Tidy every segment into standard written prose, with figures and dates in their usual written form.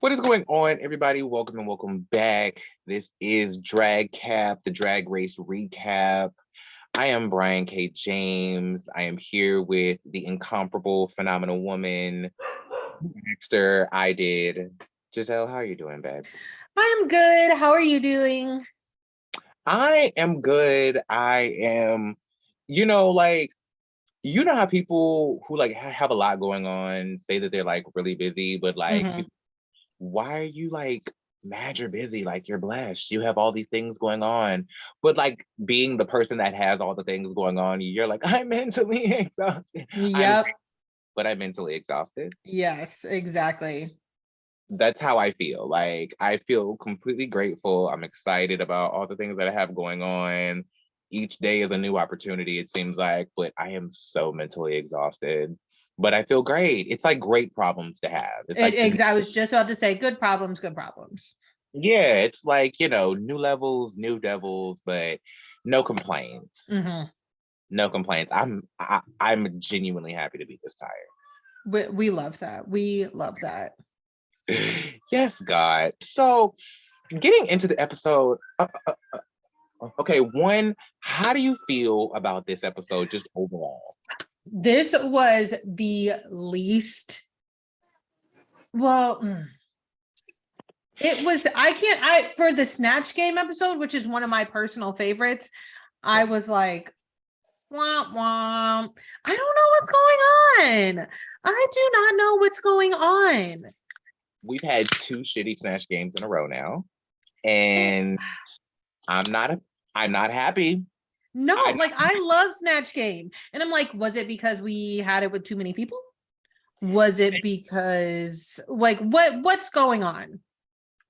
What is going on, everybody? Welcome and welcome back. This is Drag Cap, the Drag Race Recap. I am Brian K. James. I am here with the incomparable, phenomenal woman, Baxter. I did. Giselle, how are you doing, babe? I'm good. How are you doing? I am good. I am, you know how people who have a lot going on say that they're like really busy, but Mhm. why are you like mad you're busy? Like you're blessed. You have all these things going on. But like being the person that has all the things going on, you're like, I'm mentally exhausted. Yep. But I'm mentally exhausted. Yes, exactly. That's how I feel. Like I feel completely grateful. I'm excited about all the things that I have going on. Each day is a new opportunity, it seems like, but I am so mentally exhausted. But I feel great. It's like great problems to have. It's like I was just about to say good problems, good problems. yeah, it's like, new levels, new devils, but no complaints. Mhm. No complaints. I'm genuinely happy to be this We love that. We love that. tired. Yes, God. So, getting into the episode, okay, one, how do you feel about this episode just overall? This was the least well, it was I for the Snatch Game episode, which is one of my personal favorites. I was like, womp womp. I don't know what's going on. I do not know what's going on. We've had two shitty Snatch games in a row now, It, and I'm not I'm not happy. no, I like I love Snatch Game. And I'm like, was it because we had it with too many people? Was it because like what's going on?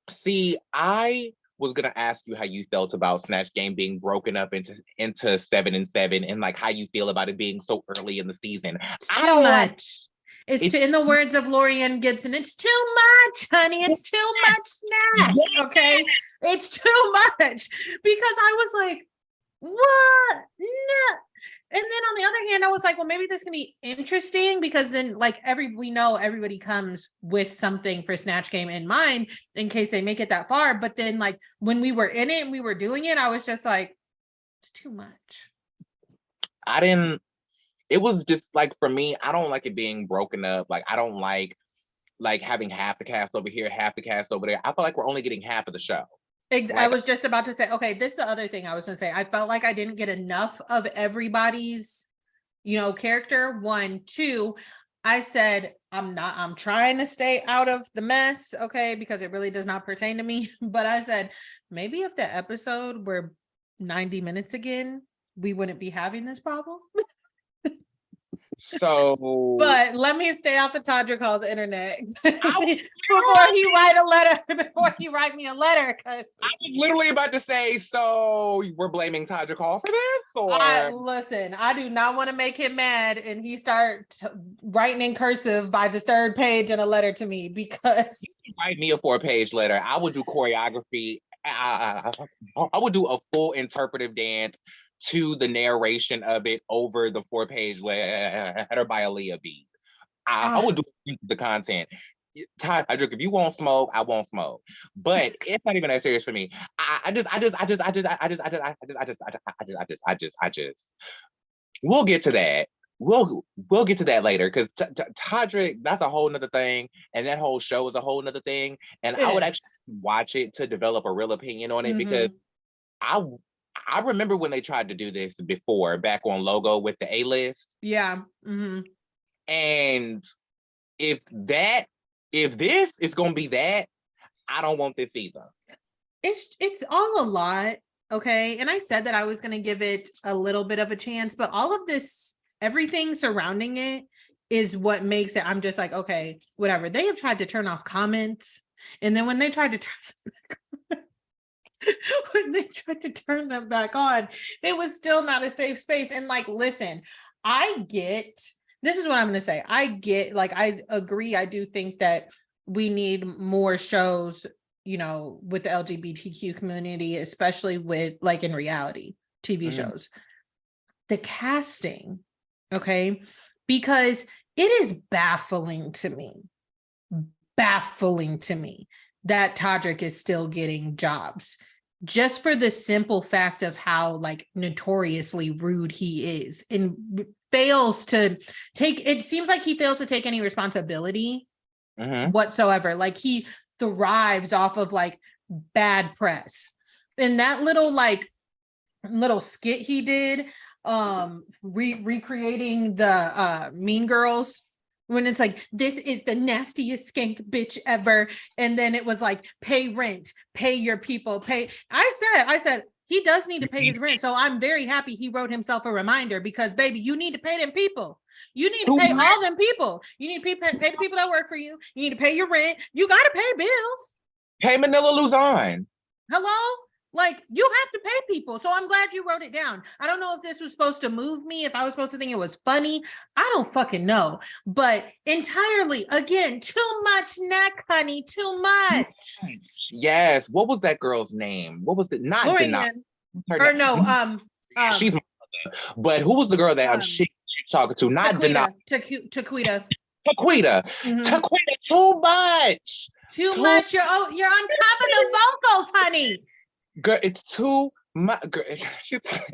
See, I was gonna ask you how you felt about Snatch Game being broken up into 7 and 7, and like how you feel about it being so early in the season. It's I too don't like much. It's it's too, in the words of Lorianne Gibson, it's too much, honey. It's too much snack. Okay. It's too much. Because I was like, what? No. And then on the other hand, I was like, well, maybe this can be interesting because then like we know everybody comes with something for Snatch Game in mind in case they make it that far. But then like when we were in it and we were doing it, I was just like, it's too much. I didn't. It was just like for me, I don't like it being broken up. Like I don't like having half the cast over here, half the cast over there. I feel like we're only getting half of the show. I Like was just about to say, okay, this is the other thing I was going to say. I felt like I didn't get enough of everybody's, character. One, two, I said, I'm trying to stay out of the mess, okay, because it really does not pertain to me. But I said, maybe if the episode were 90 minutes again, we wouldn't be having this problem. so But let me stay off of Todrick Hall's internet I, before he write me a letter, because I was literally about to say, so we're blaming Tadra Hall for this, or listen, I do not want to make him mad and he start writing in cursive by the third page in a letter to me because write me a 4-page letter. I would do choreography. I would do a full interpretive dance to the narration of it over the 4-page letter by Aaliyah beat. I would do the content. Todd, if you won't smoke, I won't smoke. But it's not even that serious for me. I just. We'll get to that. We'll get to that later because Todrick, that's a whole nother thing, and that whole show is a whole nother thing. And it I would is. actually watch it to develop a real opinion on it because Mhm. I I remember when they tried to do this before, back on Logo with the A-list. Yeah. Mhm. And if this is gonna be that, I don't want this either. It's all a lot, okay? And I said that I was going to give it a little bit of a chance, but all of this, everything surrounding it is what makes it. I'm just like, okay, whatever. They have tried to turn off comments, and then when they tried to turn when they tried to turn them back on, it was still not a safe space. And like, listen, I get this is what I'm going to say. I get, like, I agree. I do think that we need more shows, with the LGBTQ community, especially with like in reality TV shows. The casting, okay, because it is baffling to me baffling to me that Todrick is still getting jobs, just for the simple fact of how like notoriously rude he is, and fails to take, it seems like he fails to take any responsibility whatsoever. Like he thrives off of like bad press. And that little skit he did, recreating the Mean Girls, when it's like, this is the nastiest skank bitch ever, and then it was like, pay rent, pay your people, pay. I said he does need to pay his rent, so I'm very happy he wrote himself a reminder, because baby, you need to pay them people. You need to pay all them people. You need to pay the people that work for you. You need to pay your rent. You got to pay bills. Pay Manila Luzon. Hello? Like, you have to pay people. So I'm glad you wrote it down. I don't know if this was supposed to move me, if I was supposed to think it was funny. I don't fucking know. But entirely, again, too much neck, honey, too much. Yes. What was that girl's name? What was it? Not Breyen. Or no, she's my mother. But who was the girl that she talking to? Not Taquita. Taquita. Mm-hmm. Taquita, too much. Too much. You're on top of the vocals, honey. Girl, it's too much.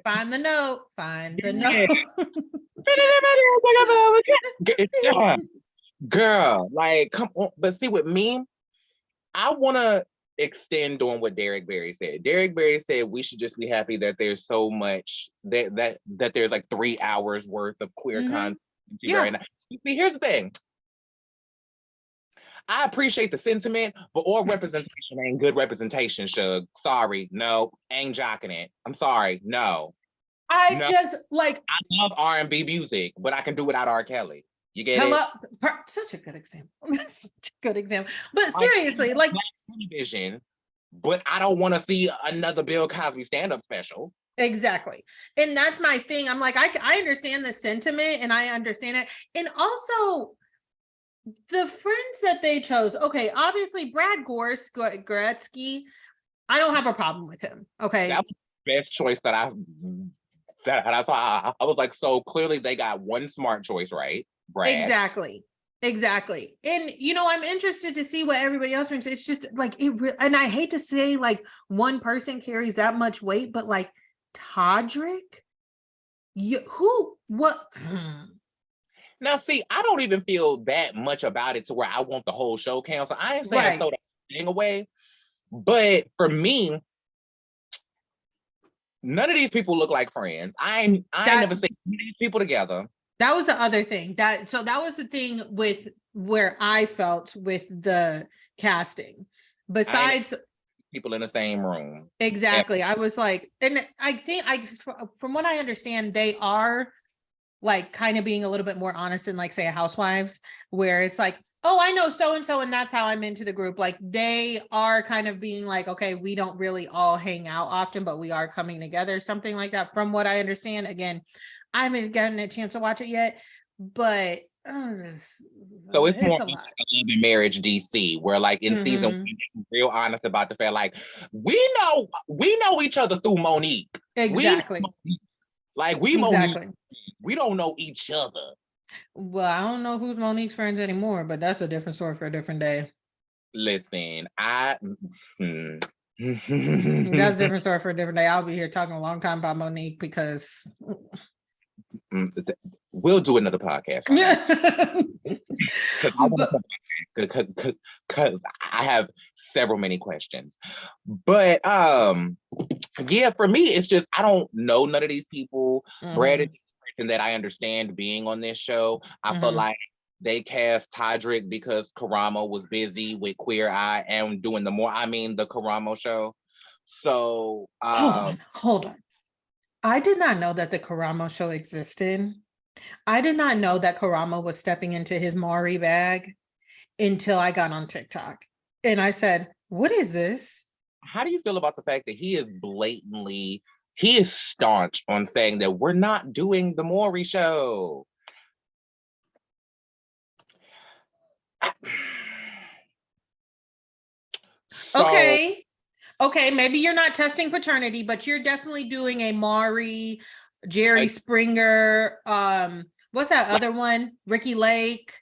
Find the note. Girl, like, come on. But see, with me, I want to extend on what Derek Barry said. Derek Barry said we should just be happy that there's so much that there's like 3 hours worth of queer content right now. See, here's the thing. I appreciate the sentiment, but all representation ain't good representation, Shug. Sorry, no, ain't jocking it. I'm sorry, no. Just like, I love R&B music, but I can do without R. Kelly. You get it? Such a good example. Such a good example. But seriously, like television, but I don't want to see another Bill Cosby stand-up special. Exactly. And that's my thing. I'm like, I understand the sentiment and I understand it. And also the friends that they chose. Okay, obviously Brad Goretzky, I don't have a problem with him. Okay. That was the best choice that I saw. I was like, so clearly they got one smart choice, right? Brad. Exactly. And I'm interested to see what everybody else thinks. It's just like and I hate to say like one person carries that much weight, but like Todrick, what? Now, see, I don't even feel that much about it to where I want the whole show canceled. I ain't saying throw that thing away, but for me, none of these people look like friends. I ain't never seen these people together. That was the other thing. That was the thing with where I felt with the casting. Besides people in the same room. Exactly. I was like, and I think from what I understand, they are like kind of being a little bit more honest than like say a Housewives, where it's like, oh, I know so-and-so and that's how I'm into the group. Like they are kind of being like, okay, we don't really all hang out often, but we are coming together, something like that. From what I understand, again, I haven't gotten a chance to watch it yet, but so it's more like a Love and Marriage DC, where like in season 1, real honest about the fact, like we know each other through Monique. Exactly. Monique. We don't know each other. Well, I don't know who's Monique's friends anymore, but that's a different story for a different day. Listen, that's a different story for a different day. I'll be here talking a long time about Monique because we'll do another podcast. Because I have many questions. But yeah, for me, it's just I don't know none of these people. Brad is the person that I understand being on this show. I feel like they cast Todrick because Karamo was busy with Queer Eye and doing the Karamo show. So hold on. I did not know that the Karamo show existed. I did not know that Karamo was stepping into his Maury bag until I got on TikTok. And I said, what is this? How do you feel about the fact that he is staunch on saying that we're not doing the Maury show? Okay, maybe you're not testing paternity, but you're definitely doing a Maury, Jerry Springer, what's that other one? Ricky Lake.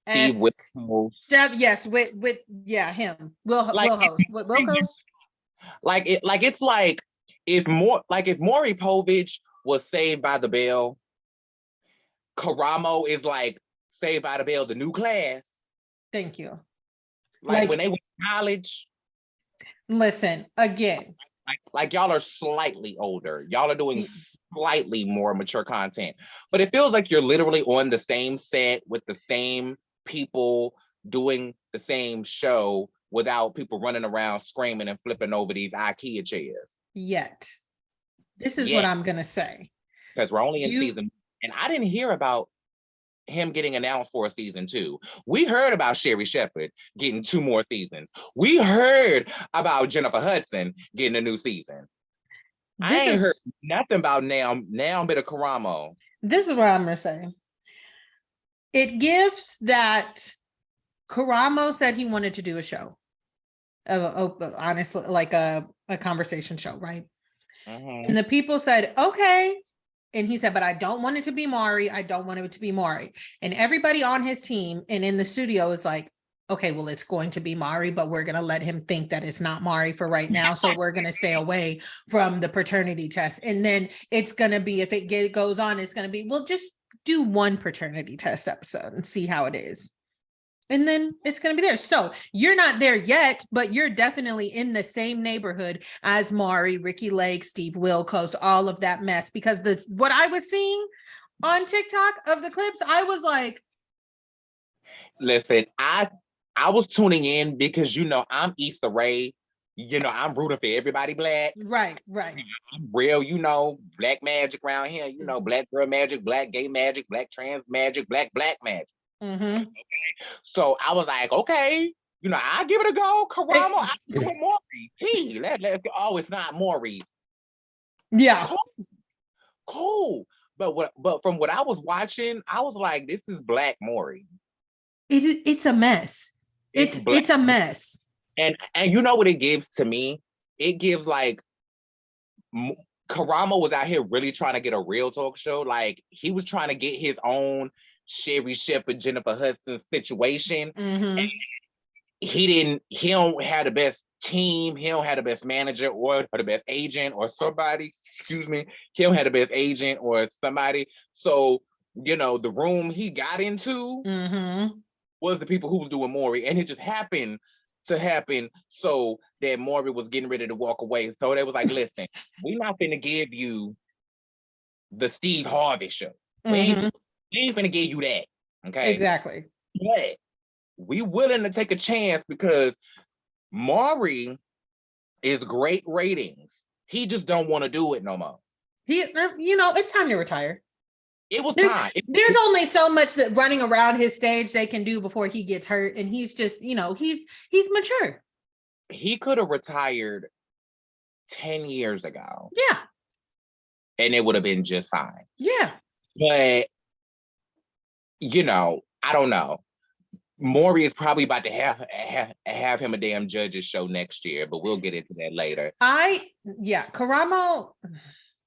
Steve Wilkos. Yes, with yeah, him. Like, Wilkos. it's like if Maury Povich was Saved by the Bell, Karamo is like Saved by the Bell, the new class. Thank you. Like when they went to college. Listen, again. Like y'all are slightly older. Y'all are doing slightly more mature content. But it feels like you're literally on the same set with the same people doing the same show without people running around screaming and flipping over these IKEA chairs. Yet. This is what I'm going to say. Because we're only in season. And I didn't hear about him getting announced for a season 2. We heard about Sherry Shepherd getting 2 more seasons. We heard about Jennifer Hudson getting a new season. I ain't heard nothing about now bit of Karamo. This is what I'm gonna say. It gives that Karamo said he wanted to do a show, honestly, like a conversation show, right? Mm-hmm. And the people said, okay. And he said, but I don't want it to be Maury. I don't want it to be Maury. And everybody on his team and in the studio is like, okay, well, it's going to be Maury, but we're going to let him think that it's not Maury for right now. So we're going to stay away from the paternity test. And then it's going to be, if it goes on, it's going to be, we'll just do one paternity test episode and see how it is. And then it's going to be there. So you're not there yet, but you're definitely in the same neighborhood as Maury, Ricky Lake, Steve Wilkos, all of that mess. Because what I was seeing on TikTok of the clips, I was like, listen, I was tuning in because, I'm Issa Rae. I'm rooting for everybody black. Right. I'm real, black magic around here, black girl magic, black gay magic, black trans magic, black magic. Mm-hmm. Okay. So I was like, okay, I give it a go. Karamo, I do it Maury. Gee, it's not Maury. Yeah. Cool. But from what I was watching, I was like, this is Black Maury. It's a mess. It's a mess. And you know what it gives to me? It gives like Karamo was out here really trying to get a real talk show. Like he was trying to get his own Sherry Shepherd, Jennifer Hudson situation. Mm-hmm. And he don't have the best team. He don't have the best manager or the best agent or somebody, excuse me. He don't have the best agent or somebody. So, the room he got into was the people who was doing Maury. And it just happened to happen so that Maury was getting ready to walk away. So they was like, listen, we're not going to give you the Steve Harvey show. We ain't gonna give you that. Okay. Exactly. But we willing to take a chance because Maury is great ratings. He just don't want to do it no more. It's time to retire. It was time. There's only so much that running around his stage they can do before he gets hurt. And he's just, he's mature. He could have retired 10 years ago. Yeah. And it would have been just fine. Yeah. But I don't know. Maury is probably about to have him a damn judge's show next year, but we'll get into that later. Karamo.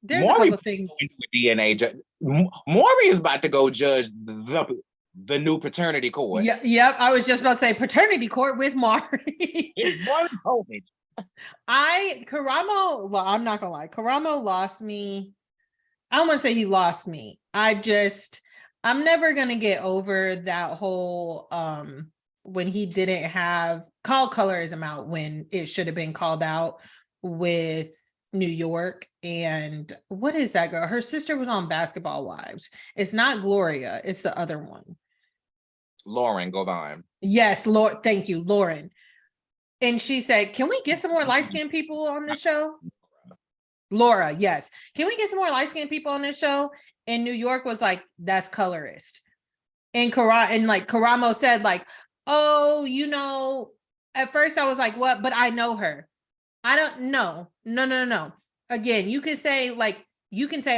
There's Maury a couple things. DNA Maury is about to go judge the new paternity court. Yeah, yep. I was just about to say paternity court with Maury. It's Maury Karamo. Well, I'm not gonna lie. Karamo lost me. I don't want to say he lost me. I'm never going to get over that whole, when he didn't have call colorism out when it should have been called out with New York. And what is that girl? Her sister was on Basketball Wives. It's not Gloria. It's the other one. Lauren Govan. Yes, Lord. Thank you, Lauren. And she said, can we get some more light-skinned people on the show? Laura, yes. Can we get some more light-skinned people on this show? And New York was like, that's colorist. And Karamo said, like, oh, at first I was like, what? But I know her. I don't know. No. Again, you can say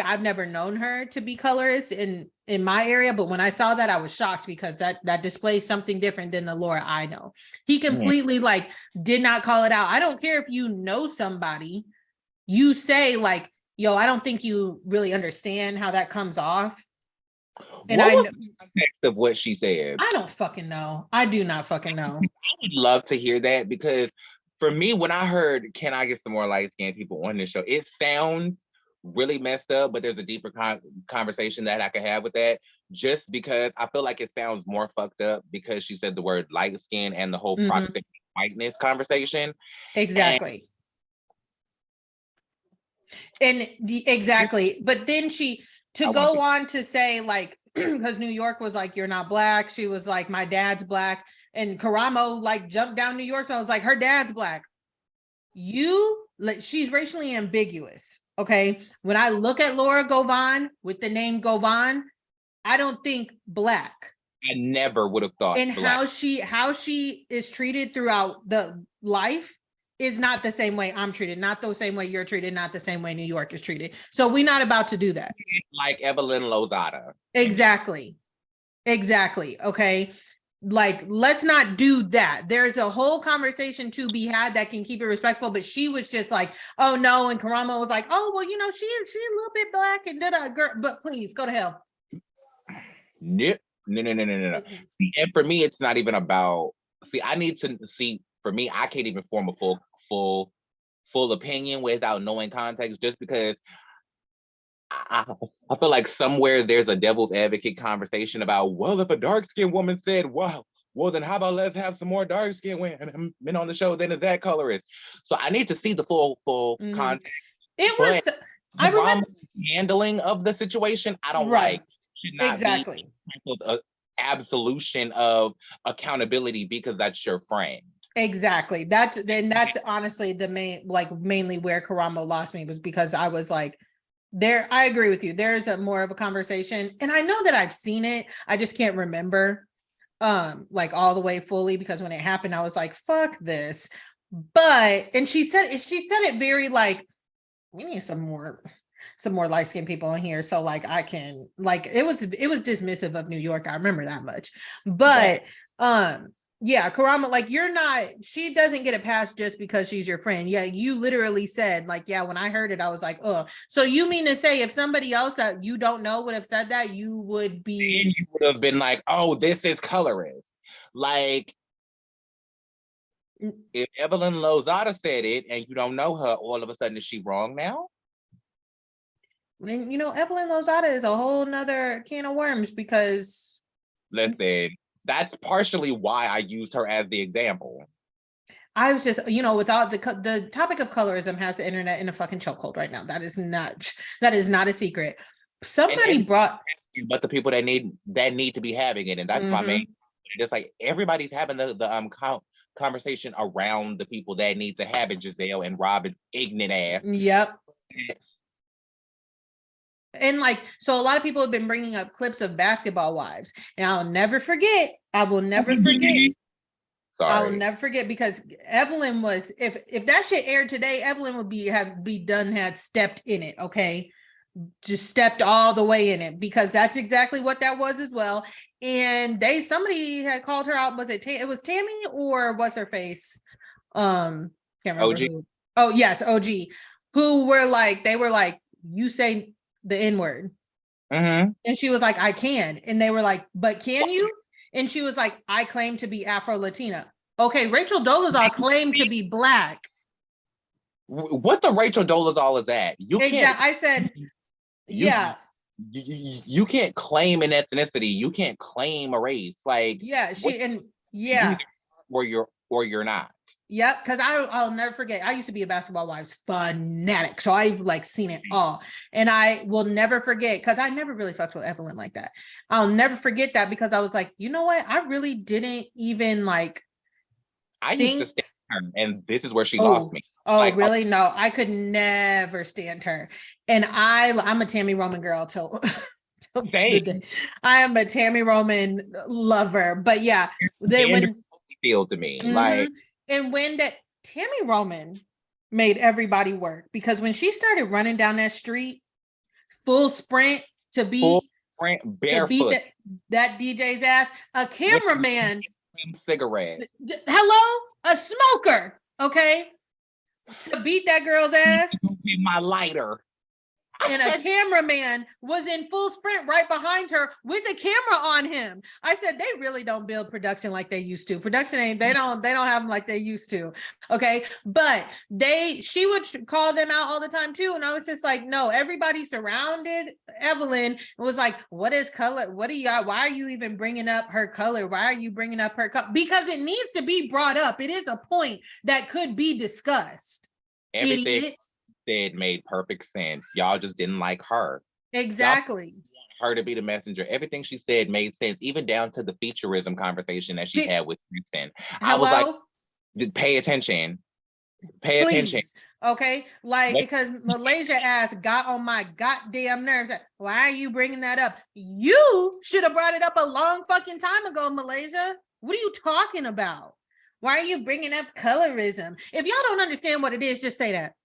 I've never known her to be colorist in my area, but when I saw that, I was shocked because that displays something different than the Laura I know. He completely did not call it out. I don't care if you know somebody, you say like, yo, I don't think you really understand how that comes off. And what was the context of what she said? I don't fucking know. I do not fucking know. I would love to hear that, because for me, when I heard, can I get some more light-skinned people on this show? It sounds really messed up, but there's a deeper conversation that I could have with that, just because I feel like it sounds more fucked up because she said the word light skin and the whole proximity whiteness conversation. Exactly. Exactly. But then to go on to say, like, because New York was like, you're not black. She was like, my dad's black. And Karamo like jumped down New York. So I was like, her dad's black. She's racially ambiguous. Okay. When I look at Laura Govan with the name Govan, I don't think black. I never would have thought. And black. how she is treated throughout the life is not the same way I'm treated, not the same way you're treated, not the same way New York is treated. So we're not about to do that. Like Evelyn Lozada. Exactly. Okay. Like, let's not do that. There's a whole conversation to be had that can keep it respectful, but she was just like, oh no. And Karamo was like, oh, well, she a little bit black and did a girl, but please go to hell. No. See, and for me, it's not even about, I need to see, for me, I can't even form a full opinion without knowing context, just because I feel like somewhere there's a devil's advocate conversation about, well, if a dark-skinned woman said, wow, well, then how about let's have some more dark-skinned women on the show, then is that colorist? So I need to see the full context. It was, I remember handling of the situation, I don't like. Should not exactly be an absolution of accountability because that's your friend. Exactly. That's honestly the mainly where Karamo lost me, was because I was like, I agree with you. There's more of a conversation, and I know that I've seen it. I just can't remember like all the way fully, because when it happened, I was like, fuck this. But, and she said it very like, we need some more light-skinned people in here. So like, I can, like, it was dismissive of New York. I remember that much. But yeah, Karamo, like, she doesn't get a pass just because she's your friend. Yeah, you literally said, like, yeah, when I heard it, I was like, oh, so you mean to say if somebody else that you don't know would have said that, you would have been like, oh, this is colorist. Like, if Evelyn Lozada said it and you don't know her, all of a sudden is she wrong now? And Evelyn Lozada is a whole nother can of worms, because listen, that's partially why I used her as the example. I was just, without the topic of colorism has the internet in a fucking chokehold right now. That is not a secret. Somebody brought, but the people that need to be having it, and that's my main. It's like everybody's having the conversation around the people that need to have it. Giselle and Robin's ignorant ass. Yep. And like, so a lot of people have been bringing up clips of Basketball Wives, and I will never forget. Sorry. I will never forget, because Evelyn was, if that shit aired today, Evelyn would had stepped in it. Okay. Just stepped all the way in it, because that's exactly what that was as well. And somebody had called her out. Was it was Tammy, or what's her face? Can't remember. OG. Oh yes, OG. Who were like, they were like, you say the N-word. And she was like, I can. And they were like, but can you? And she was like, I claim to be Afro-Latina. Okay, Rachel Dolezal claimed to be black. What the Rachel Dolezal is that? You can't. I said, yeah. You can't claim an ethnicity. You can't claim a race. Like, yeah, or you're not. Yep, because I'll never forget. I used to be a Basketball Wives fanatic, so I've like seen it all, and I will never forget, because I never really fucked with Evelyn like that. I'll never forget that, because I was like, you know what? I really didn't even like. I used to stand her, and this is where she lost me. Oh, like, really? No, I could never stand her, and I'm a Tammy Roman girl till. I am a Tammy Roman lover, but yeah, when feel to me like. And when that Tammy Roman made everybody work, because when she started running down that street, full sprint to beat barefoot that DJ's ass, a cameraman, cigarette, hello, a smoker, okay, to beat that girl's ass. My lighter. and a cameraman was in full sprint right behind her with a camera on him. I said, they really don't build production like they used to. Production ain't, they don't have them like they used to. Okay. But she would call them out all the time too. And I was just like, no, everybody surrounded Evelyn and was like, what is color? What do you got? Why are you even bringing up her color? Why are you bringing up her color? Because it needs to be brought up. It is a point that could be discussed. Everything Idiots. said made perfect sense. Y'all just didn't like her. Exactly. Her to be the messenger. Everything she said made sense, even down to the featureism conversation that she had with Kristen. I was like, pay attention. Pay attention. Okay, like, because Malaysia ass got on my goddamn nerves. Why are you bringing that up? You should have brought it up a long fucking time ago, Malaysia. What are you talking about? Why are you bringing up colorism? If y'all don't understand what it is, just say that.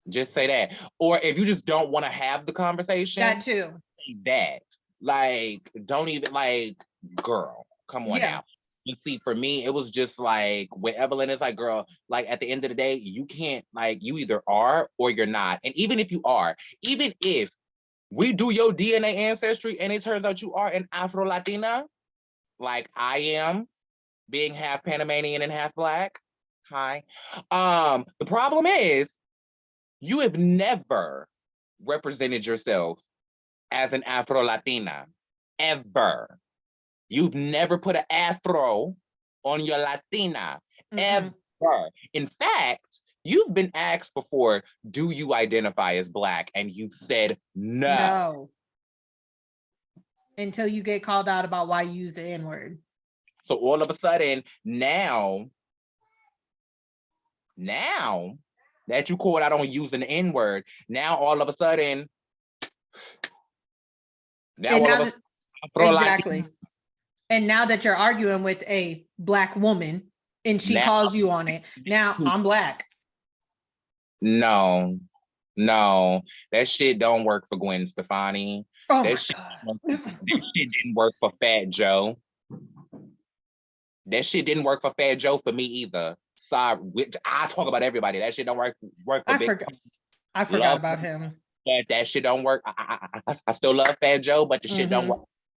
Just say that. Or if you just don't want to have the conversation, that too. Say that. Like, don't even, like, girl, come on now. You see, for me, it was just like, with Evelyn, it's like, girl, like, at the end of the day, you can't, like, you either are or you're not. And even if you are, even if we do your DNA ancestry and it turns out you are an Afro-Latina, like I am, being half Panamanian and half Black. Hi. The problem is you have never represented yourself as an Afro-Latina, ever. You've never put an Afro on your Latina, ever. In fact, you've been asked before, do you identify as Black? And you've said no. Until you get called out about why you use the N-word. So all of a sudden, now that you called out on using the N-word, now all of a sudden, exactly. And now that you're arguing with a Black woman and she calls you on it, now I'm Black. No, that shit don't work for Gwen Stefani. That shit didn't work for Fat Joe. That shit didn't work for Fat Joe for me either. Sorry, I talk about everybody. That shit don't work for I forgot about him. But that shit don't work. I still love Fat Joe, but the shit don't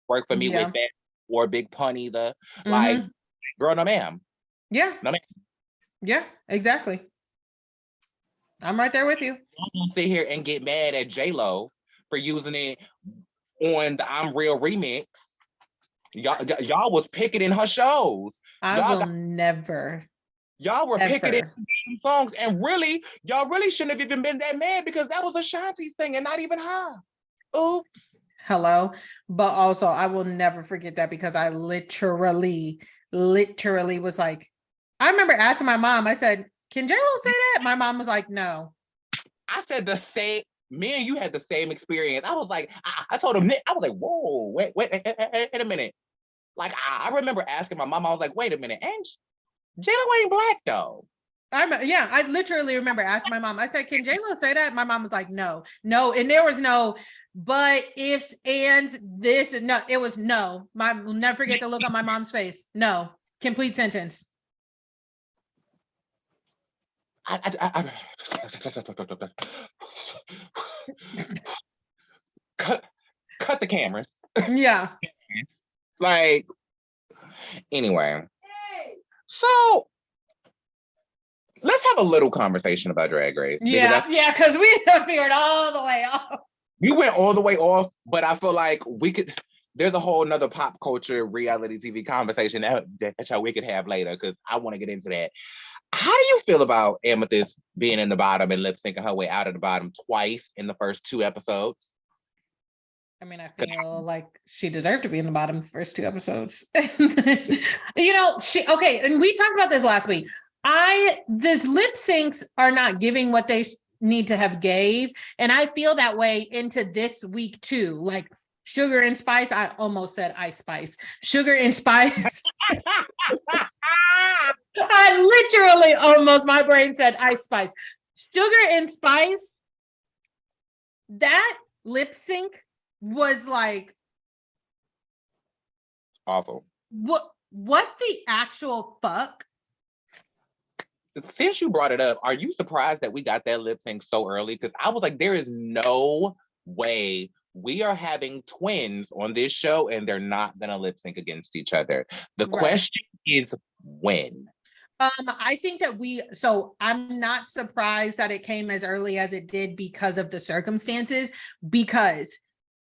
work for me with Fat or Big Pun either. Like, girl, no ma'am. Yeah. No ma'am. Yeah, exactly. I'm right there with you. I'm gonna sit here and get mad at J-Lo for using it on the I'm Real remix. Y'all was picketing her shows. Y'all never. Y'all were picketing songs, and really, y'all really shouldn't have even been that mad because that was Ashanti singing, not even her. Oops. Hello. But also, I will never forget that because I literally was like, I remember asking my mom, I said, can J-Lo say that? My mom was like, no. I said the same. Me and you had the same experience. I was like, I told him, I was like, whoa, wait a minute. Like, I remember asking my mom, I was like, wait a minute, and J-Lo ain't Black though. I literally remember asking my mom, I said, can J-Lo say that? My mom was like, no. And there was no, but ifs, ands, this, and no, it was no. Will never forget the look on my mom's face. No, complete sentence. Cut the cameras. Yeah. Like, anyway. So let's have a little conversation about Drag Race. Yeah, because we veered all the way off. We went all the way off, but I feel like there's a whole nother pop culture reality TV conversation that we could have later, because I want to get into that. How do you feel about Amethyst being in the bottom and lip syncing her way out of the bottom twice in the first 2 episodes? I mean, I feel like she deserved to be in the bottom the first 2 episodes. And we talked about this last week. The lip syncs are not giving what they need to have gave. And I feel that way into this week too. Like Sugar and Spice, I almost said Ice Spice. Sugar and Spice. I literally almost, my brain said Ice Spice. Sugar and Spice, that lip sync was like awful. What the actual fuck? Since you brought it up, are you surprised that we got that lip sync so early? Because I was like, there is no way, we are having twins on this show and they're not going to lip sync against each other. The question is when. I think that I'm not surprised that it came as early as it did because of the circumstances, because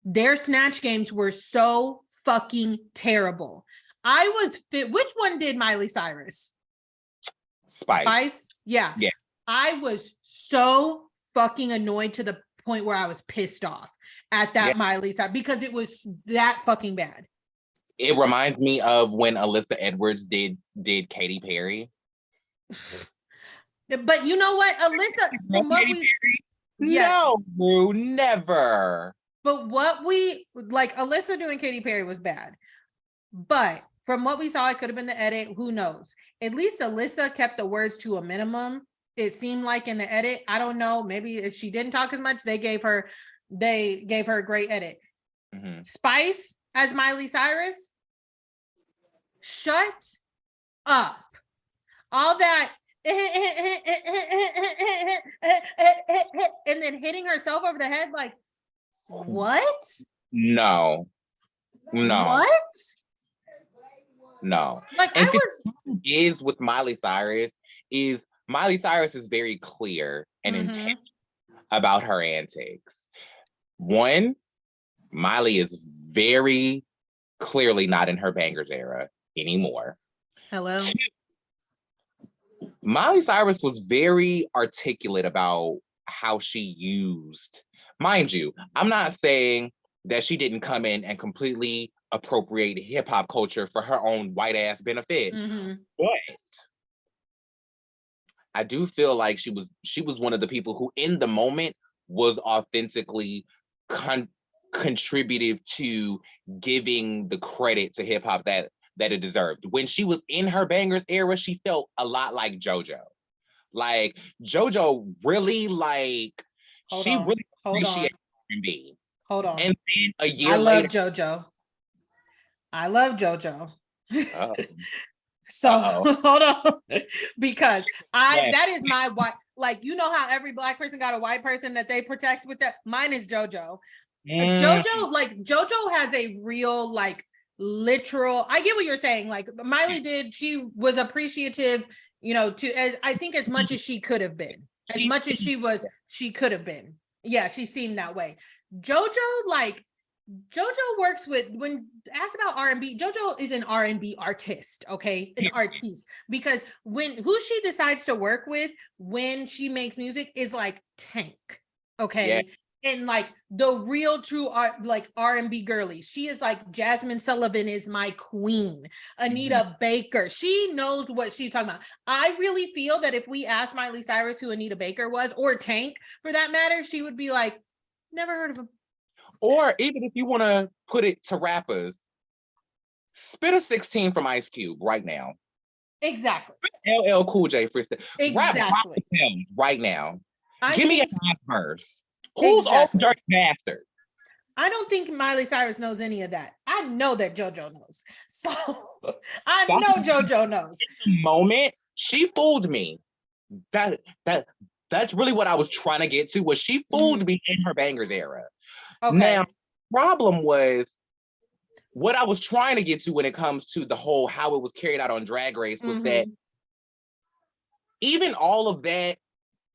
their Snatch games were so fucking terrible. Which one did Miley Cyrus? Spice? Yeah. I was so fucking annoyed to the point where I was pissed off at that Miley Cyrus because it was that fucking bad. It reminds me of when Alyssa Edwards did Katy Perry. But you know what, Alyssa, from what no, Boo, never. But what we like, Alyssa doing Katy Perry was bad. But from what we saw, it could have been the edit. Who knows? At least Alyssa kept the words to a minimum. It seemed like in the edit. I don't know. Maybe if she didn't talk as much, they gave her a great edit. Mm-hmm. Spice as Miley Cyrus. Shut up. All that and then hitting herself over the head like, what? No. What? No. Like, and is with Miley Cyrus is very clear and intense about her antics. One, Miley is very clearly not in her bangers era anymore. Hello. Two, Miley Cyrus was very articulate about how she used, mind you, I'm not saying that she didn't come in and completely appropriate hip hop culture for her own white ass benefit. But I do feel like she was one of the people who in the moment was authentically contributive to giving the credit to hip hop that it deserved. When she was in her bangers era, she felt a lot like JoJo. Like JoJo really really appreciated R&B. Hold on. And then a year later, I love JoJo. So hold on, because that is my white, like, you know how every Black person got a white person that they protect with that? Mine is JoJo. JoJo has a real, like, literal, I get what you're saying. Like Miley did, she was appreciative, you know, I think as much as she could have been. As much as she could have been. Yeah, she seemed that way. JoJo works with, when asked about R&B, JoJo is an R&B artist, okay? An artiste. Because who she decides to work with when she makes music is like Tank, okay? Yeah. And like the real true R&B girlies. She is like, Jasmine Sullivan is my queen. Anita Baker. She knows what she's talking about. I really feel that if we asked Miley Cyrus who Anita Baker was, or Tank for that matter, she would be like, never heard of him. Or even if you want to put it to rappers, spit a 16 from Ice Cube right now. Exactly. LL Cool J freestyle. Exactly. Right now. Give me a verse. Who's all Dirty Bastard? I don't think Miley Cyrus knows any of that. I know that JoJo knows. So I know JoJo knows. In the moment, she fooled me. That's really what I was trying to get to, was she fooled me in her bangers era. Okay. Now, problem was what I was trying to get to when it comes to the whole how it was carried out on Drag Race was that even all of that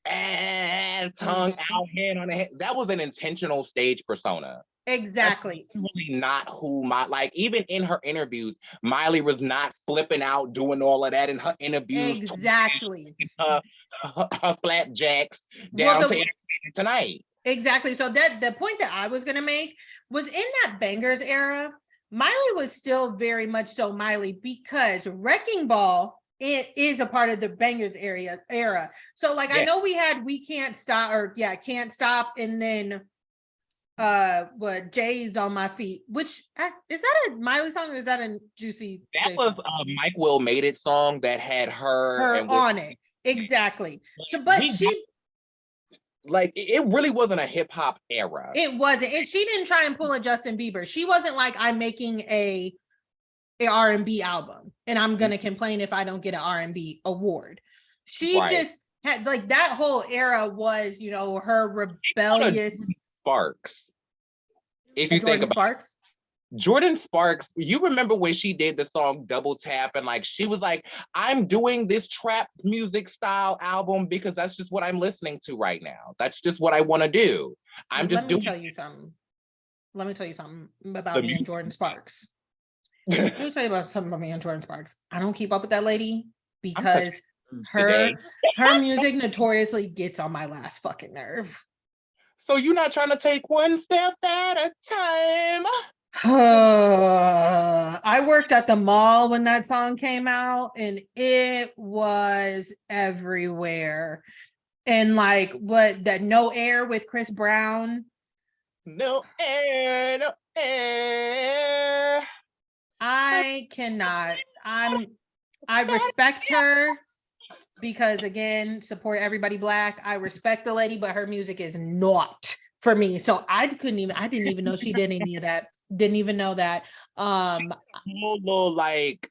tongue out, hand on the head, that was an intentional stage persona. Exactly. That's really not who even in her interviews, Miley was not flipping out, doing all of that in her interviews. Exactly. Her flapjacks down to Entertainment Tonight. Exactly. So that the point that I was going to make was, in that bangers era, Miley was still very much so Miley, because Wrecking Ball, it is a part of the bangers era. So like, I know we had Can't Stop, and then what, Jay's on My Feet, which is that a Miley song or is that a Juicy? That was Mike Will Made It song that had her on it. Exactly. So, but it really wasn't a hip hop era. It wasn't. She didn't try and pull a Justin Bieber. She wasn't like, I'm making a R&B album and I'm gonna complain if I don't get an R&B award. She just had, like, that whole era was, you know, her rebellious. Sparks. If you think Jordin about Sparks. Jordin Sparks, you remember when she did the song Double Tap and like she was like, I'm doing this trap music style album because that's just what I'm listening to right now. That's just what I want to do. Let me tell you something. Let me tell you something about me and Jordin Sparks. Let me tell you about something about me and Jordin Sparks. I don't keep up with that lady because her music notoriously gets on my last fucking nerve. So you're not trying to take one step at a time. I worked at the mall when that song came out and it was everywhere. And like what that No Air with Chris Brown. No air, no air. I cannot. I respect her because again, support everybody Black. I respect the lady, but her music is not for me. So I didn't even know she did any of that. Didn't even know that. Little like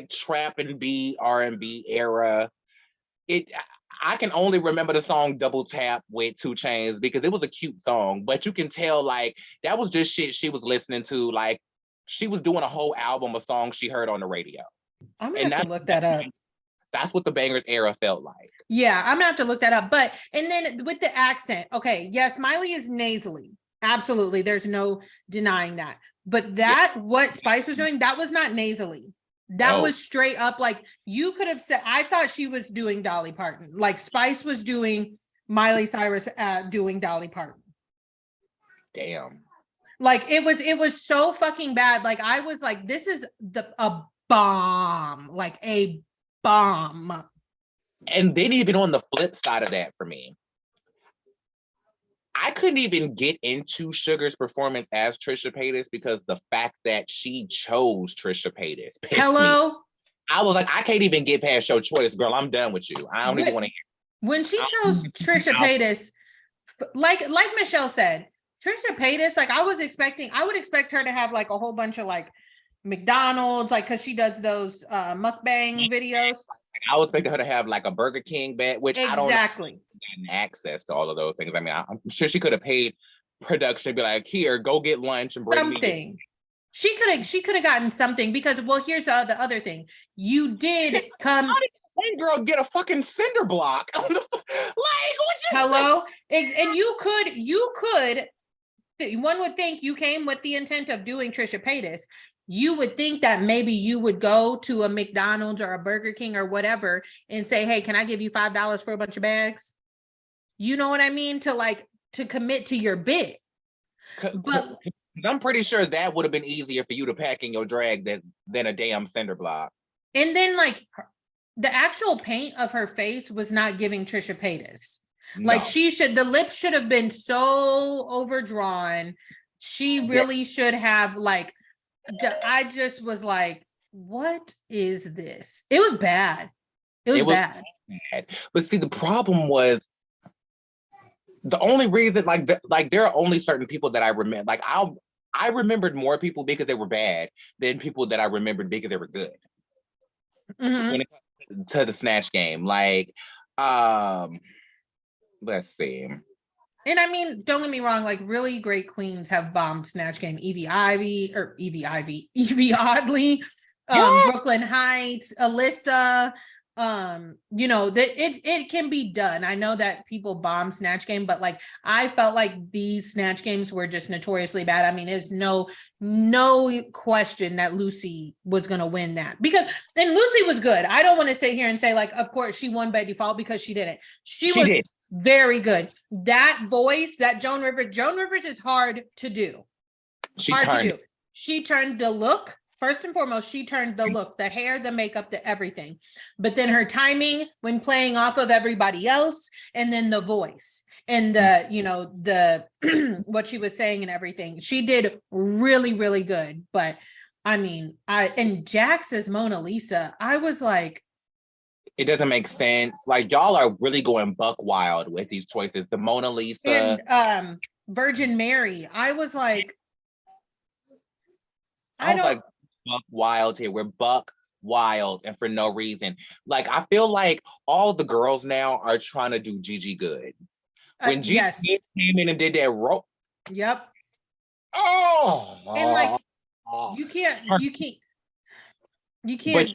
trap and B R&B era. I can only remember the song Double Tap with 2 Chainz because it was a cute song, but you can tell like that was just shit she was listening to. Like she was doing a whole album of songs she heard on the radio. I'm gonna have to look that up. That's what the Bangers era felt like. Yeah, I'm gonna have to look that up. But and then with the accent, okay, yes, Miley is nasally. Absolutely, there's no denying that. But that what Spice was doing, that was not nasally. That was straight up like you could have said. I thought she was doing Dolly Parton, like Spice was doing Miley Cyrus doing Dolly Parton. Damn. Like it was so fucking bad. Like I was like, this is a bomb, like a bomb. And then even on the flip side of that for me, I couldn't even get into Sugar's performance as Trisha Paytas because the fact that she chose Trisha Paytas pissed me. I was like, I can't even get past your choice, girl. I'm done with you. I don't even want to hear. When she chose Trisha Paytas, like Michelle said, Trisha Paytas, like I would expect her to have like a whole bunch of like McDonald's, like because she does those mukbang videos. I was expecting her to have like a Burger King bed, which I don't exactly access to all of those things. I mean, I'm sure she could have paid production to be like, here, go get lunch and bring something. She could have gotten something because here's the other thing. You did come. How did one girl get a fucking cinder block? Like, hello, and you could. One would think you came with the intent of doing Trisha Paytas. You would think that maybe you would go to a McDonald's or a Burger King or whatever and say, hey, can I give you $5 for a bunch of bags? You know what I mean? To commit to your bid. But I'm pretty sure that would have been easier for you to pack in your drag than a damn cinder block. And then like the actual paint of her face was not giving Trisha Paytas. No. Like the lips should have been so overdrawn. She really should have like, I just was like, what is this? It was bad. It was bad. But see, the problem was the only reason, like there are only certain people that I remember. Like I remembered more people because they were bad than people that I remembered because they were good. Mm-hmm. When it comes to the Snatch game, like, let's see. And I mean, don't get me wrong, like really great queens have bombed Snatch Game. Evie Oddly, Brooklyn Heights, Alyssa, you know, that it can be done. I know that people bomb Snatch Game, but like I felt like these Snatch Games were just notoriously bad. I mean, there's no question that Lucy was gonna win that because then Lucy was good. I don't want to sit here and say like, of course she won by default because she didn't. She was very good. That voice, that Joan Rivers is hard to do. She turned the look. First and foremost, she turned the look, the hair, the makeup, the everything. But then her timing when playing off of everybody else, and then the voice and the, you know, the what she was saying and everything. She did really, really good. But I mean, and Jax as Mona Lisa, I was like, it doesn't make sense. Like y'all are really going buck wild with these choices. The Mona Lisa and Virgin Mary. I was like, buck wild here. We're buck wild and for no reason. Like I feel like all the girls now are trying to do Gigi Good. When Gigi came in and did that Yep. Oh, And like, oh. you can't. But you either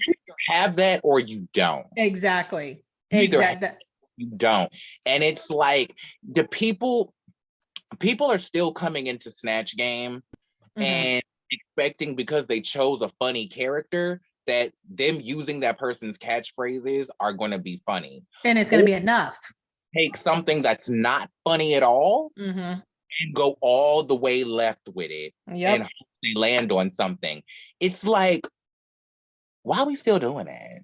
have that or you don't. Exactly. You either have, Exactly. you don't. And it's like the people are still coming into Snatch Game and expecting, because they chose a funny character, that them using that person's catchphrases are going to be funny. And it's going to be enough. Take something that's not funny at all and go all the way left with it. Yep. And they land on something. It's like, why are we still doing that?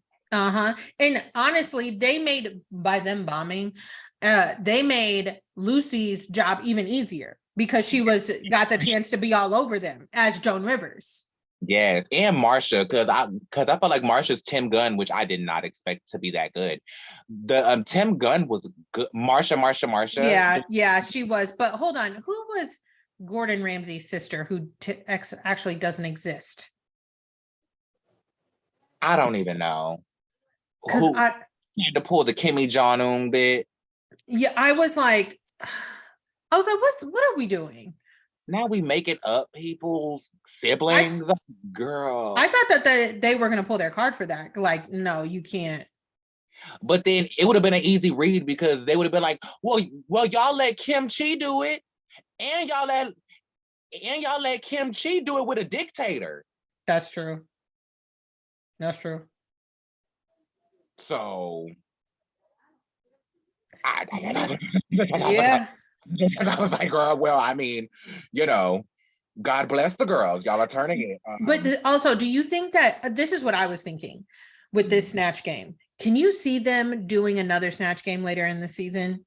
And honestly, they made, by them bombing, they made Lucy's job even easier because she got the chance to be all over them as Joan Rivers. Yes, and Marsha, because I felt like Marsha's Tim Gunn, which I did not expect to be that good. The Tim Gunn was good. Marsha. Yeah, she was. But hold on, who was Gordon Ramsay's sister, who actually doesn't exist? I don't even know. Because I had to pull the Kimmy Jong-un bit. Yeah, I was like, what are we doing? Now we making up people's siblings, girl. I thought that they were gonna pull their card for that. Like, no, you can't. But then it would have been an easy read because they would have been like, well, y'all let Kim Chi do it, and y'all let Kim Chi do it with a dictator. That's true. That's true. So, yeah. I was like, girl, well, I mean, God bless the girls. Y'all are turning it. But also, do you think that this is what I was thinking with this Snatch Game? Can you see them doing another Snatch Game later in the season?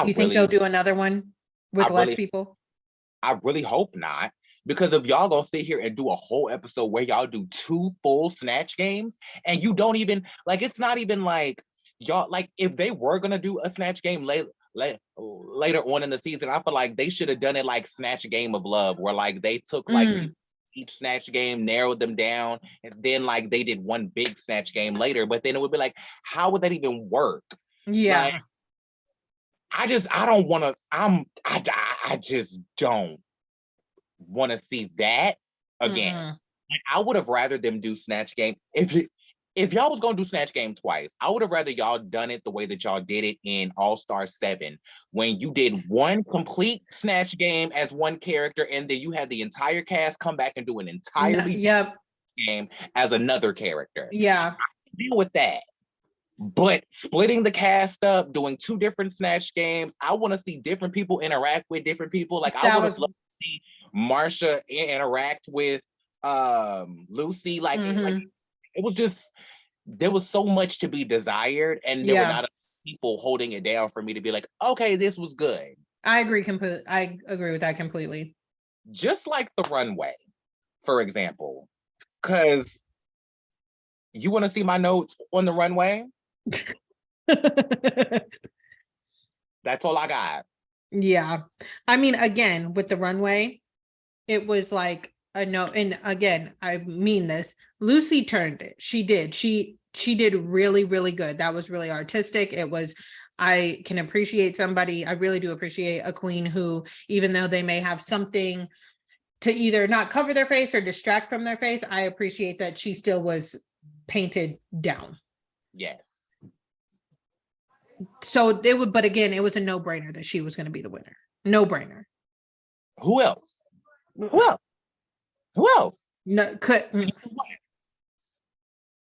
You think they'll do another one with less people? I really hope not. Because if y'all gonna sit here and do a whole episode where y'all do 2 full Snatch Games and you don't even, like, it's not even like y'all, like, if they were gonna do a Snatch Game later on in the season, I feel like they should have done it like Snatch Game of Love, where like they took like each Snatch Game, narrowed them down, and then like they did one big Snatch Game later. But then it would be like, how would that even work? Yeah. Like, I just don't want to see that again. Like, I would have rather them do Snatch Game. If y'all was gonna do Snatch Game twice, I would have rather y'all done it the way that y'all did it in All-Star 7, when you did one complete Snatch Game as one character, and then you had the entire cast come back and do an entirely game as another character. Yeah. Deal with that. But splitting the cast up, doing 2 different Snatch Games, I want to see different people interact with different people. Like, I would have loved to see Marsha interact with Lucy. Like, it was just, there was so much to be desired, and there were not enough people holding it down for me to be like, okay, this was good. I agree completely. I agree with that completely. Just like the runway, for example, because you want to see my notes on the runway? That's all I got. Yeah. I mean, again, with the runway, it was like a no. And again, I mean this, Lucy turned it. She did. She did really, really good. That was really artistic. It was, I can appreciate somebody. I really do appreciate a queen who, even though they may have something to either not cover their face or distract from their face, I appreciate that she still was painted down. Yes. So it would, but again, it was a no-brainer that she was going to be the winner. No-brainer. Who else? No,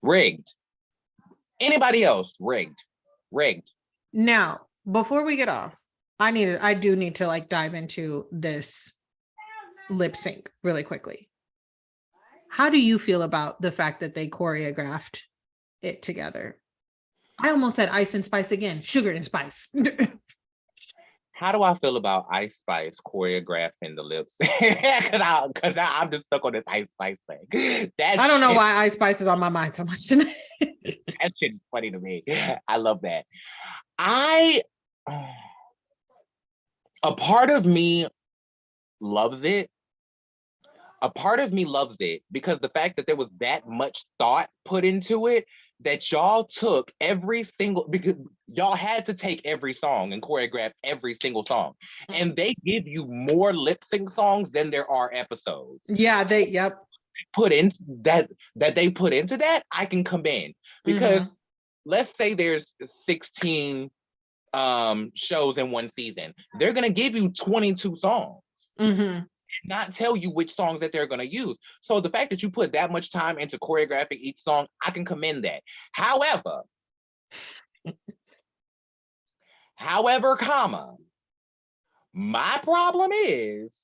rigged. Anybody else? Rigged. Now, before we get off, I do need to like dive into this lip sync really quickly. How do you feel about the fact that they choreographed it together? I almost said Ice and Spice again. Sugar and Spice. How do I feel about Ice Spice choreographing the lips? Because I'm just stuck on this Ice Spice thing. I don't know why Ice Spice is on my mind so much tonight. That shit's funny to me. I love that. A part of me loves it. A part of me loves it because the fact that there was that much thought put into it that y'all took every single, because y'all had to take every song and choreograph every single song. And they give you more lip sync songs than there are episodes. Yeah, yep. Put in that they put into that, I can commend. Because let's say there's 16 shows in one season. They're gonna give you 22 songs. Not tell you which songs that they're going to use. So the fact that you put that much time into choreographing each song, I can commend that. However, comma, my problem is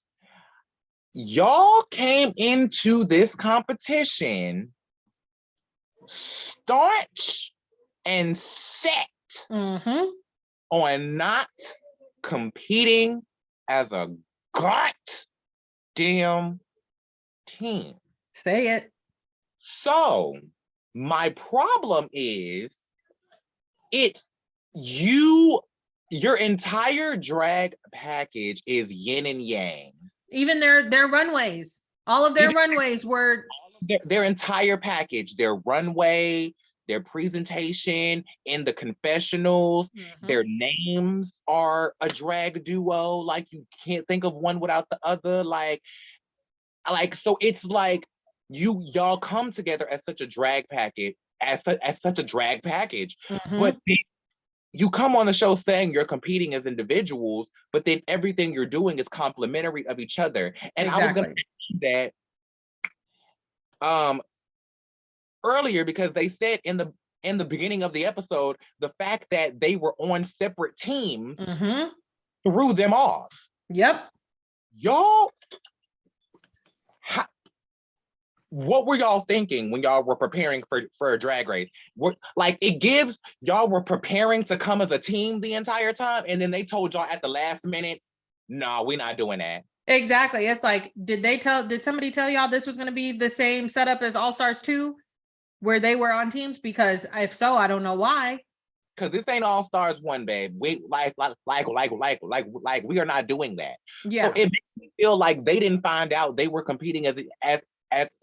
y'all came into this competition staunch and set on not competing as a goddamn team. Say it. So my problem is it's your entire drag package is yin and yang. Even their runways, all of their runways were their entire package, their runway, their presentation, in the confessionals, their names are a drag duo. Like you can't think of one without the other. Like so it's like y'all come together as such a drag package, as such a drag package, but then you come on the show saying you're competing as individuals, but then everything you're doing is complementary of each other. And I was going to mention that earlier, because they said in the beginning of the episode, the fact that they were on separate teams threw them off. Yep. Y'all, what were y'all thinking when y'all were preparing for a drag race? Like, it gives y'all were preparing to come as a team the entire time, and then they told y'all at the last minute, no, we're not doing that. Exactly. It's like, did somebody tell y'all this was going to be the same setup as All Stars 2, where they were on teams? Because if so, I don't know why. Because this ain't All Stars 1, babe. We like we are not doing that. Yeah. So it makes me feel like they didn't find out they were competing as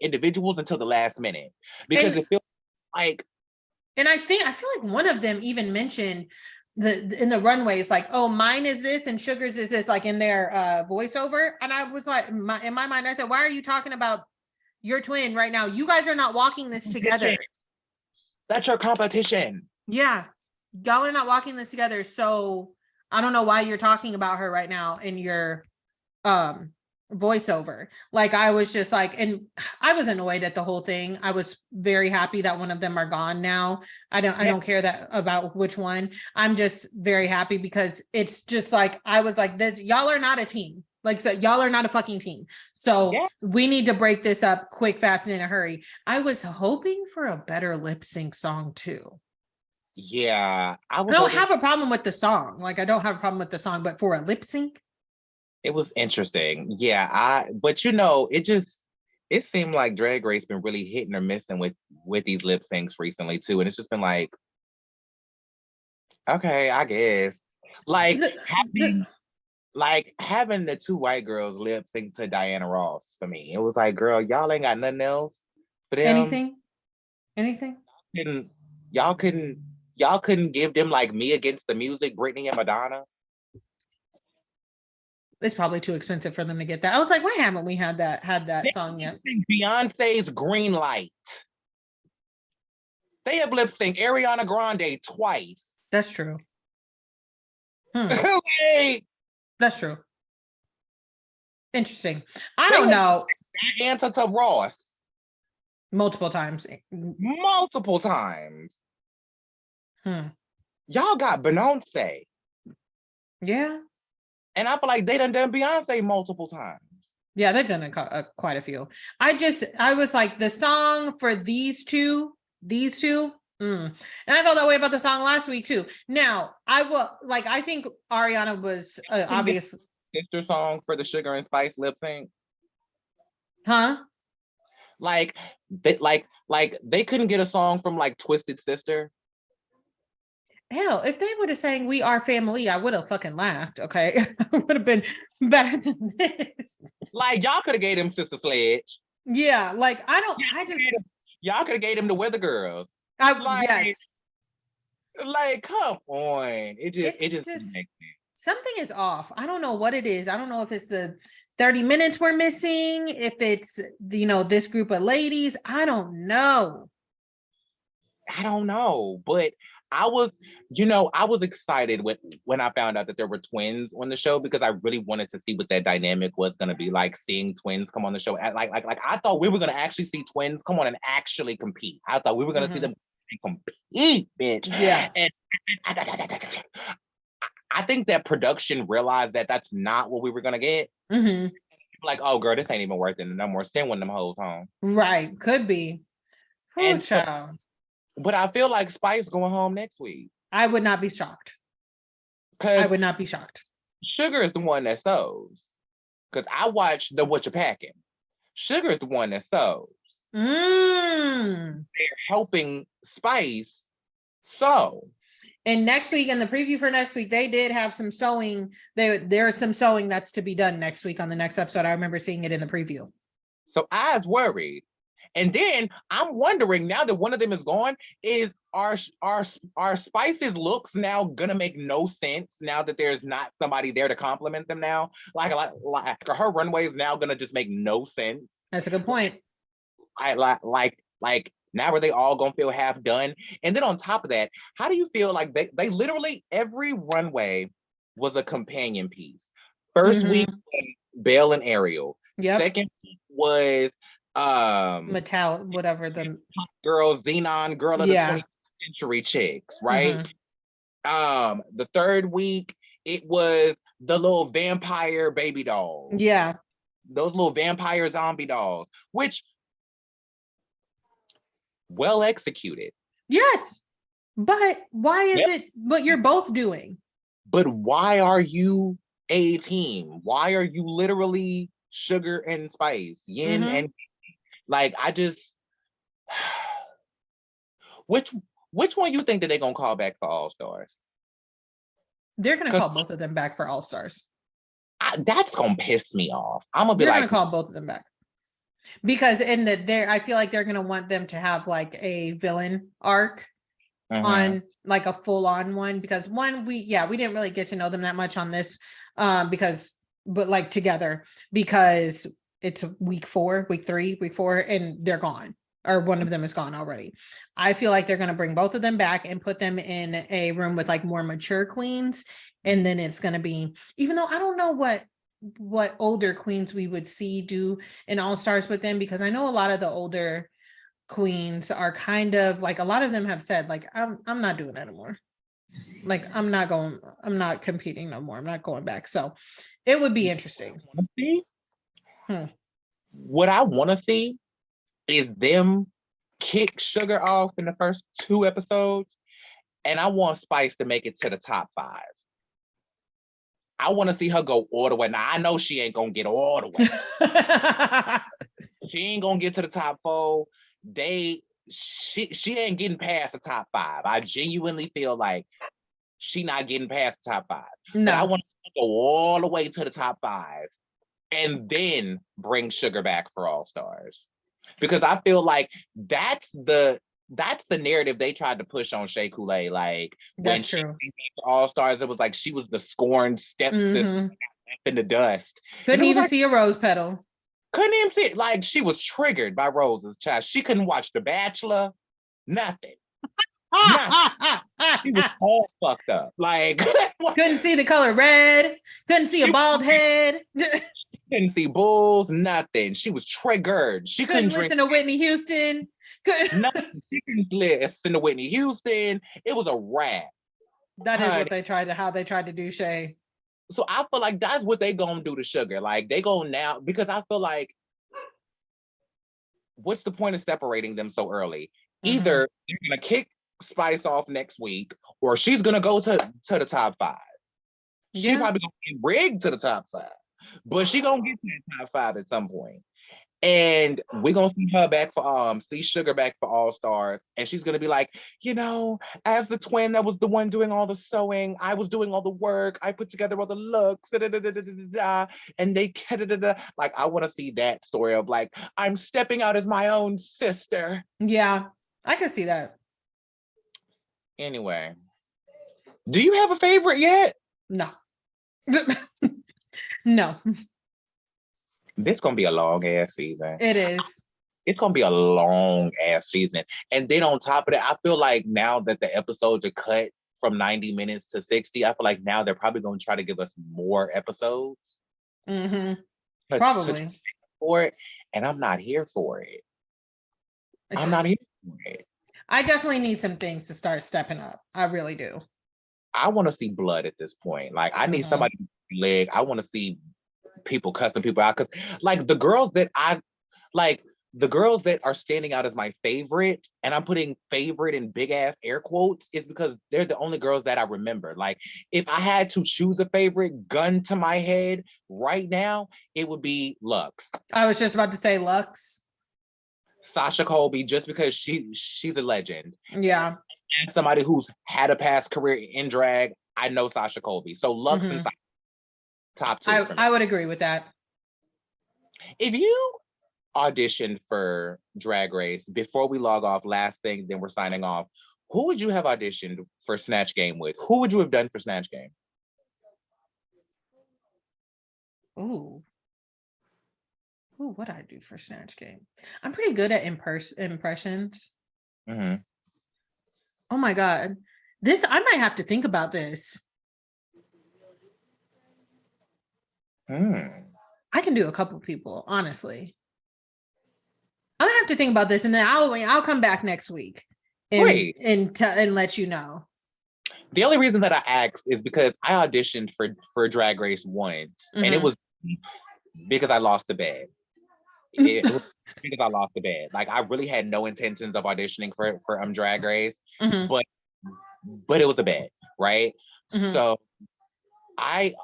individuals until the last minute, because it feels like, and I feel like one of them even mentioned in the runways, like, oh, mine is this and Sugar's is this, like in their voiceover. And I was like, in my mind, I said, why are you talking about your twin right now? You guys are not walking this together. That's your competition. Yeah, y'all are not walking this together. So I don't know why you're talking about her right now in your voiceover. Like, I was just like, and I was annoyed at the whole thing. I was very happy that one of them are gone now. I don't care that about which one. I'm just very happy, because it's just like, I was like, this, y'all are not a team. Like, so y'all are not a fucking team. So we need to break this up quick, fast, and in a hurry. I was hoping for a better lip sync song too. Yeah, I don't have a problem with the song. Like, I don't have a problem with the song, but for a lip sync, it was interesting. Yeah, but it seemed like Drag Race been really hitting or missing with these lip syncs recently too. And it's just been like, okay, I guess. Like having the two white girls lip sync to Diana Ross, for me, it was like, girl, y'all ain't got nothing else for them. Anything? Y'all couldn't give them like Me Against the Music, Britney and Madonna. It's probably too expensive for them to get that. I was like, why haven't we had that song yet? Beyonce's Green Light. They have lip synced Ariana Grande twice. That's true. Like, that's true. Interesting. I don't know. Answer to Ross. Multiple times. Y'all got Beyonce. Yeah. And I feel like they done Beyonce multiple times. Yeah, they've done quite a few. I was like, the song for these two, and I felt that way about the song last week too. Now, I think Ariana was obvious. Sister song for the Sugar and Spice lip sync. Huh? Like they couldn't get a song from like Twisted Sister. Hell, if they would have sang "We Are Family," I would have fucking laughed. Okay, would have been better than this. Like, y'all could have gave them Sister Sledge. Yeah, like y'all could have gave them the Weather Girls. Yes. Like, come on. It just Just makes sense. something is off. I don't know what it is. I don't know if it's the 30 minutes we're missing, if it's, this group of ladies. I don't know. But I was, I was excited when I found out that there were twins on the show because I really wanted to see what that dynamic was going to be like, seeing twins come on the show. And like I thought we were going to actually see twins come on and actually compete. I thought we were going to see them compete, bitch. Yeah. And I think that production realized that that's not what we were going to get. Like, oh, girl, this ain't even worth it no more. Send one of them hoes home. Right. Could be. Oh, child. But I feel like Spice going home next week. I would not be shocked. I would not be shocked. Sugar is the one that sews. Because I watched the What You Packing. Sugar is the one that sews. They're helping Spice sew. And next week, in the preview for next week, they did have some sewing. There's some sewing that's to be done next week on the next episode. I remember seeing it in the preview. So I was worried. And then I'm wondering, now that one of them is gone, is our Spice's looks now gonna make no sense now that there's not somebody there to compliment them now? Like her runway is now gonna just make no sense. That's a good point. I like now are they all gonna feel half done? And then on top of that, how do you feel like they literally every runway was a companion piece? First week, Belle and Ariel. Yep. Second week was Metallic, whatever the girl, Xenon, girl of the 20th century chicks, right? The third week it was the little vampire baby dolls. Yeah, those little vampire zombie dolls, which well executed. Yes, but why is it what you're both doing? But why are you a team? Why are you literally Sugar and Spice, Yin and like, I just, which one you think that they're gonna call back for All Stars? They're gonna call both of them back for All Stars. That's gonna piss me off. I'm gonna be gonna call both of them back because I feel like they're gonna want them to have like a villain arc on like a full-on one, because we didn't really get to know them that much on this but like together, because it's week 3, week 4, and they're gone, or one of them is gone already. I feel like they're going to bring both of them back and put them in a room with like more mature queens. And then it's going to be, even though I don't know what older queens we would see do in All Stars with them, because I know a lot of the older queens are kind of like, a lot of them have said like, I'm not doing that anymore. Like, I'm not competing no more. I'm not going back. So it would be interesting. What I want to see is them kick Sugar off in the first 2 episodes, and I want Spice to make it to the top 5. I want to see her go all the way. Now, I know she ain't gonna get all the way. She ain't gonna get to the top 4. She ain't getting past the top 5. I genuinely feel like she not getting past the top 5. No. But I want to go all the way to the top 5 and then bring Sugar back for All Stars. Because I feel like that's the narrative they tried to push on Shea Coulee. Like, when she came for All Stars, it was like she was the scorned stepsister left in the dust. Couldn't even see a rose petal. Couldn't even see it. Like, she was triggered by roses, child. She couldn't watch The Bachelor. Nothing. She was all fucked up. Like, couldn't see the color red. Couldn't see a bald head. Couldn't see bulls. Nothing. She was triggered. She couldn't listen to Whitney Houston. Nothing. She couldn't listen to Whitney Houston. It was a wrap. That is what how they tried to do Shay. So I feel like that's what they gonna do to Sugar. Like, they go now, because I feel like, what's the point of separating them so early? Either you're gonna kick Spice off next week, or she's gonna go to the top 5. She probably gonna get rigged to the top 5, but she gonna get to the top 5 at some point. And we're gonna see her back for see Sugar back for All Stars, and she's gonna be like, as the twin that was the one doing all the sewing, I was doing all the work, I put together all the looks, and they like, I want to see that story of like, I'm stepping out as my own sister. Yeah, I can see that. Anyway, do you have a favorite yet? No. No. This gonna be a long ass season. It is. It's gonna be a long ass season. And then on top of that, I feel like now that the episodes are cut from 90 minutes to 60, I feel like now they're probably gonna try to give us more episodes. Probably. For it, and I'm not here for it. I'm not here for it. I definitely need some things to start stepping up. I really do. I want to see blood at this point. Like, I need somebody to leg. I want to see people cussing people out. Because, like, the girls that are standing out as my favorite, and I'm putting favorite in big ass air quotes, is because they're the only girls that I remember. Like, if I had to choose a favorite, gun to my head right now, it would be Lux. I was just about to say Lux. Sasha Colby, just because she's a legend. Yeah. And somebody who's had a past career in drag, I know Sasha Colby. So Lux and Sasha, top two. I would agree with that. If you auditioned for Drag Race before we log off, last thing, then we're signing off, who would you have auditioned for Snatch Game with? Who would you have done for Snatch Game? Ooh. Who would I do for Snatch Game? I'm pretty good at impressions. Oh my God. I might have to think about this. I can do a couple people, honestly. I'm gonna have to think about this, and then I'll come back next week and let you know. The only reason that I asked is because I auditioned for Drag Race once, and it was because I lost the bed. It was because I lost the bed. Like, I really had no intentions of auditioning for Drag Race, but it was a bed, right? So my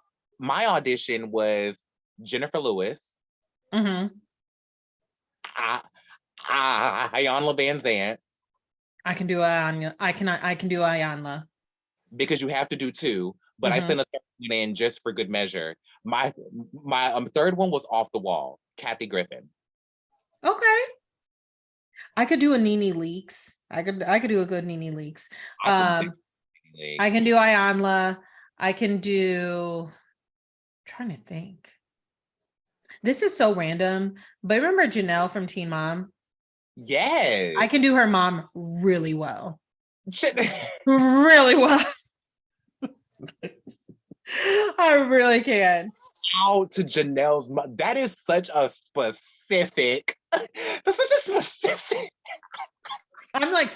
audition was Jennifer Lewis, Ayanna Van Zant. I can do Ayanna. I can do Ayanna. Because you have to do two, but I sent a third one in just for good measure. My third one was off the wall, Kathy Griffin. Okay. I could do a Nene Leakes. I could do a good Nene Leakes. I can do Ayanna. I can do. I'm trying to think. This is so random, but remember Janelle from Teen Mom? Yes. I can do her mom really well. Really well. I really can. Out to Janelle's mom. That is such a specific. That's such a specific.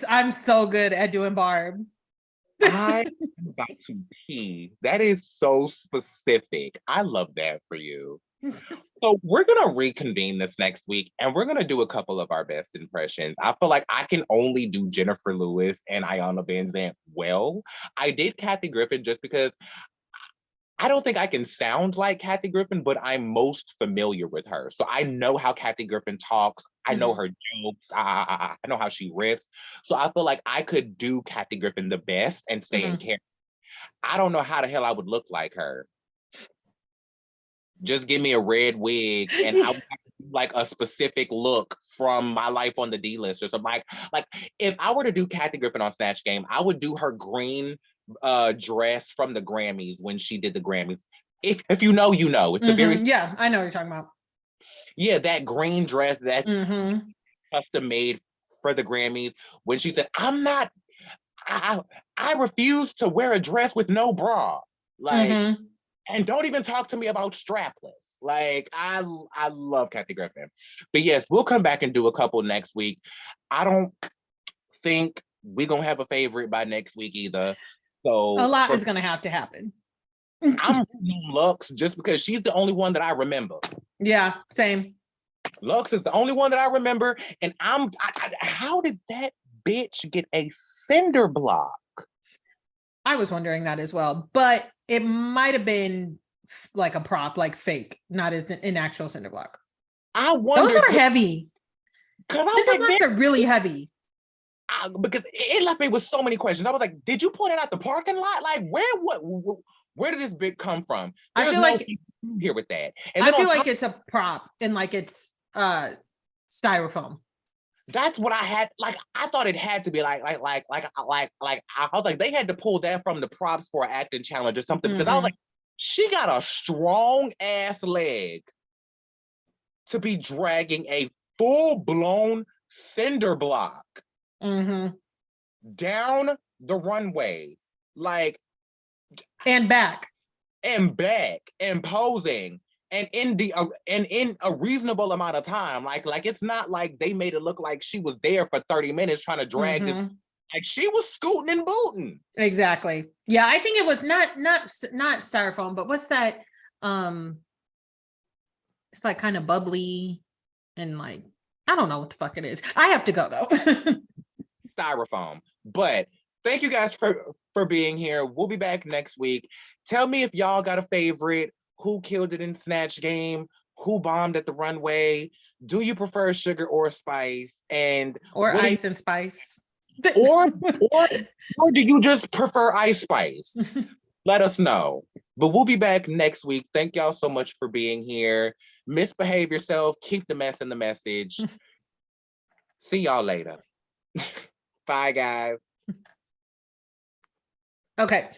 I'm so good at doing Barb. I'm about to pee. That is so specific. I love that for you. So we're gonna reconvene this next week, and we're gonna do a couple of our best impressions. I feel like I can only do Jennifer Lewis and Ayanna Van Zant well. I did Kathy Griffin just because I don't think I can sound like Kathy Griffin, but I'm most familiar with her. So I know how Kathy Griffin talks. I know her jokes. I know how she riffs. So I feel like I could do Kathy Griffin the best and stay in character. I don't know how the hell I would look like her. Just give me a red wig and I would have to do like a specific look from My Life on the D-List or something. Like if I were to do Kathy Griffin on Snatch Game, I would do her green dress from the Grammys when she did the Grammys. If you know, you know. It's a very I know what you're talking about. Yeah, that green dress that custom made for the Grammys when she said, I refuse to wear a dress with no bra. Like and don't even talk to me about strapless. Like, I love Kathy Griffin. But yes, we'll come back and do a couple next week. I don't think we're going to have a favorite by next week either. So a lot is going to have to happen. I'm Lux just because she's the only one that I remember. Yeah, same. Lux is the only one that I remember. And how did that bitch get a cinder block? I was wondering that as well, but it might have been like a prop, like fake, not as an actual cinder block. I wonder. Those are heavy. Cinder blocks are really heavy. Because it left me with so many questions. I was like, did you pull it out the parking lot? Like, where did this bit come from? I feel like here with that. And I feel like it's a prop and like it's styrofoam. That's what I had. Like, I thought it had to be I was like, they had to pull that from the props for an acting challenge or something, because I was like, she got a strong ass leg to be dragging a full-blown cinder block down the runway, like, and back and posing, and in a reasonable amount of time. Like it's not like they made it look like she was there for 30 minutes trying to drag this. Like, she was scooting and booting. Exactly. Yeah, I think it was not styrofoam, but what's that? It's like kind of bubbly and like, I don't know what the fuck it is. I have to go though. Styrofoam. But thank you guys for being here. We'll be back next week. Tell me if y'all got a favorite. Who killed it in Snatch Game? Who bombed at the runway? Do you prefer sugar or spice? And or ice and spice? Or do you just prefer Ice Spice? Let us know. But we'll be back next week. Thank y'all so much for being here. Misbehave yourself. Keep the mess in the message. See y'all later. Bye, guys. Okay.